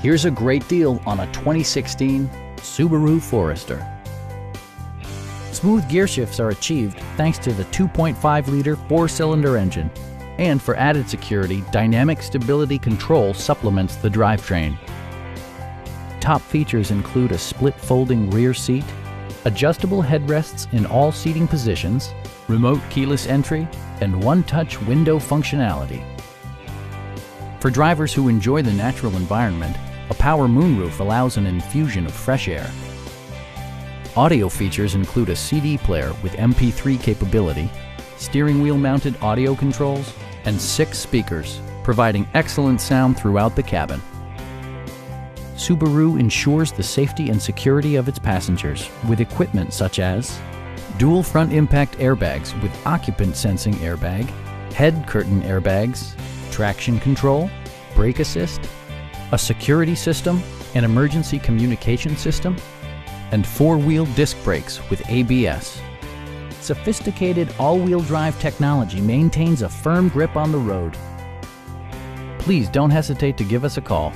Here's a great deal on a 2016 Subaru Forester. Smooth gear shifts are achieved thanks to the 2.5-liter four-cylinder engine. And for added security, dynamic stability control supplements the drivetrain. Top features include a split folding rear seat, adjustable headrests in all seating positions, remote keyless entry, and one-touch window functionality. For drivers who enjoy the natural environment, a power moonroof allows an infusion of fresh air. Audio features include a CD player with MP3 capability, steering wheel mounted audio controls, and 6 speakers, providing excellent sound throughout the cabin. Subaru ensures the safety and security of its passengers with equipment such as dual front impact airbags with occupant sensing airbag, head curtain airbags, traction control, brake assist, a security system, an emergency communication system, and 4-wheel disc brakes with ABS. Sophisticated all-wheel drive technology maintains a firm grip on the road. Please don't hesitate to give us a call.